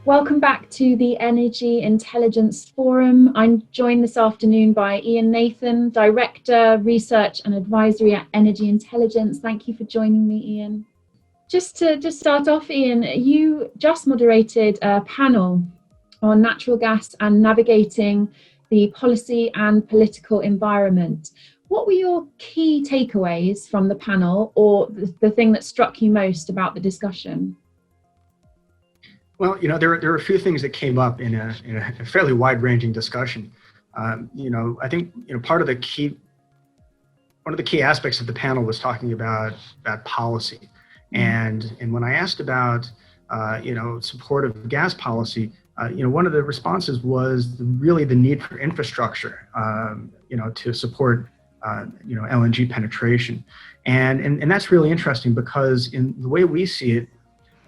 Welcome back to the Energy Intelligence Forum. I'm joined this afternoon by Ian Nathan, Director, Research and Advisory at Energy Intelligence. Thank you for joining me, Ian. Just to start off, Ian, you just moderated a panel on natural gas and navigating the policy and political environment. What were your key takeaways from the panel, or the thing that struck you most about the discussion? Well, there were a few things that came up in a fairly wide-ranging discussion. I think one of the key aspects of the panel was talking about policy, and when I asked about support of gas policy, one of the responses was really the need for infrastructure, to support LNG penetration, and that's really interesting because in the way we see it,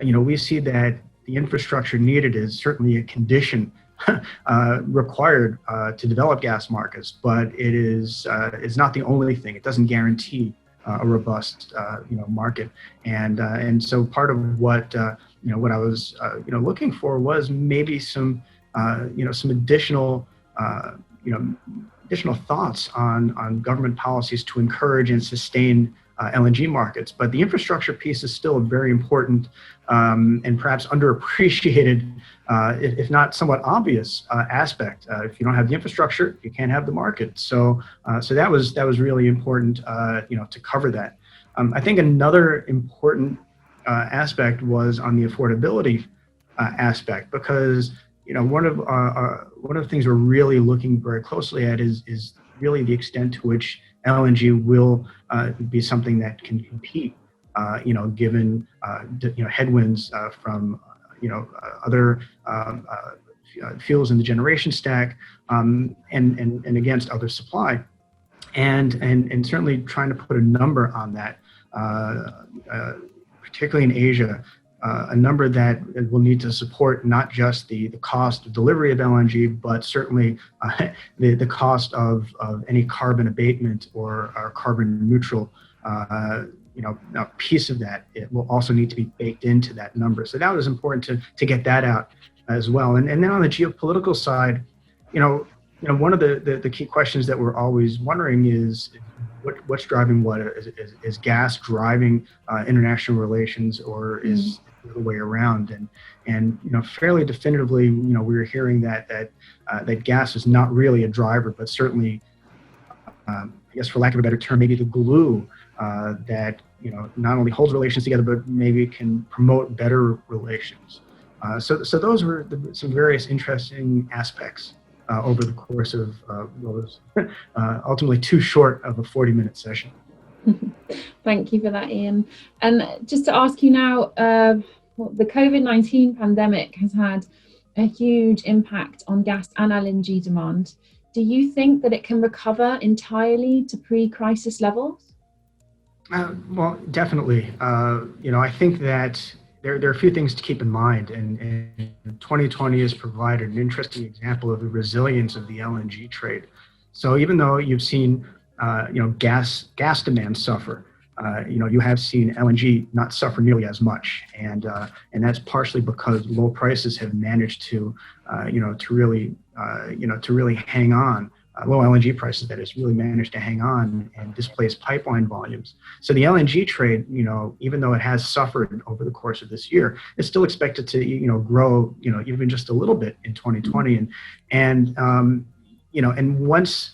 we see that the infrastructure needed is certainly a condition required to develop gas markets, but it is not the only thing. It doesn't guarantee a robust market, and so part of what what I was looking for was maybe some additional thoughts on government policies to encourage and sustain LNG markets. But the infrastructure piece is still a very important and perhaps underappreciated, if not somewhat obvious aspect. If you don't have the infrastructure, you can't have the market. So that was really important, to cover that. I think another important aspect was on the affordability aspect, because one of the things we're really looking very closely at is really the extent to which LNG will be something that can compete, given headwinds from other fuels in the generation stack, and against other supply, and certainly trying to put a number on that, particularly in Asia. A number that will need to support not just the cost of delivery of LNG, but certainly the cost of any carbon abatement or carbon neutral piece of that. It will also need to be baked into that number. So that was important to get that out as well. And then on the geopolitical side, one of the key questions that we're always wondering is what's driving what? Is gas driving international relations, or is the other way around? And fairly definitively, we were hearing that gas is not really a driver, but certainly, I guess for lack of a better term, maybe the glue that not only holds relations together, but maybe can promote better relations. So those were some various interesting aspects over the course of what was ultimately too short of a 40-minute session. Thank you for that, Ian. And just to ask you now, the COVID-19 pandemic has had a huge impact on gas and LNG demand. Do you think that it can recover entirely to pre-crisis levels? Well, definitely. I think that there are a few things to keep in mind, and 2020 has provided an interesting example of the resilience of the LNG trade. So even though you've seen gas demand suffer, you have seen LNG not suffer nearly as much, and that's partially because low prices have managed to really hang on. Low LNG prices, that is, really managed to hang on and displace pipeline volumes. So the LNG trade, even though it has suffered over the course of this year, is still expected to grow, even just a little bit in 2020, and once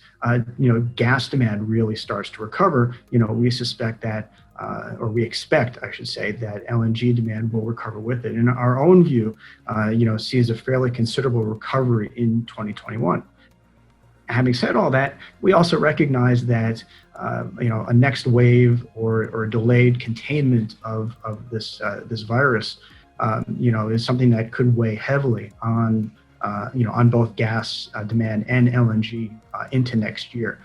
gas demand really starts to recover, we suspect that, or we expect, I should say, that LNG demand will recover with it. And our own view, sees a fairly considerable recovery in 2021. Having said all that, we also recognize that a next wave or delayed containment of this virus, is something that could weigh heavily on both gas demand and LNG into next year.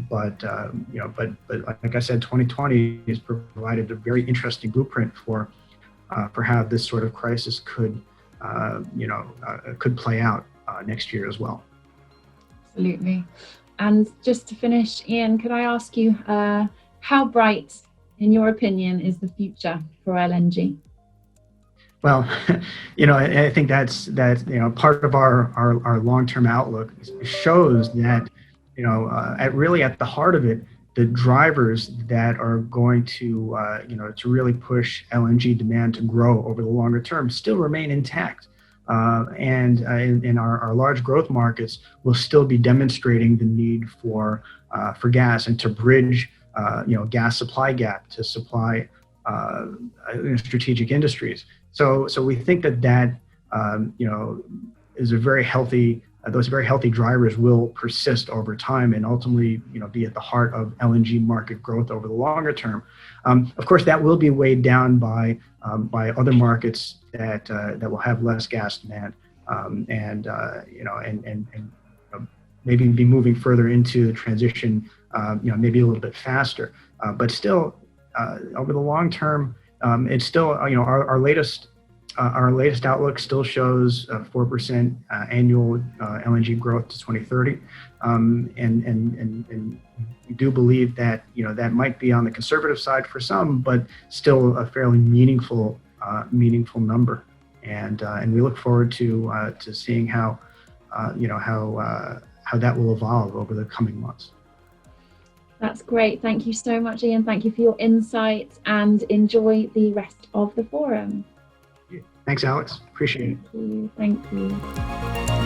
But like I said, 2020 has provided a very interesting blueprint for how this sort of crisis could play out next year as well. Absolutely. And just to finish, Ian, could I ask you, how bright, in your opinion, is the future for LNG? Well, I think that's part of our long-term outlook shows that, at the heart of it, the drivers that are going to really push LNG demand to grow over the longer term still remain intact. And in our large growth markets, will still be demonstrating the need for gas and to bridge gas supply gap to supply strategic industries. So we think that is a very healthy. Those very healthy drivers will persist over time and ultimately, be at the heart of LNG market growth over the longer term. Of course, that will be weighed down by other markets that will have less gas demand, and maybe be moving further into the transition, maybe a little bit faster. But still, over the long term, it's still, our latest outlook still shows 4% annual LNG growth to 2030, and we do believe that that might be on the conservative side for some, but still a fairly meaningful number, and we look forward to seeing how that will evolve over the coming months. That's great. Thank you so much, Ian. Thank you for your insights, and enjoy the rest of the forum. Thanks, Alex. Appreciate it. Thank you.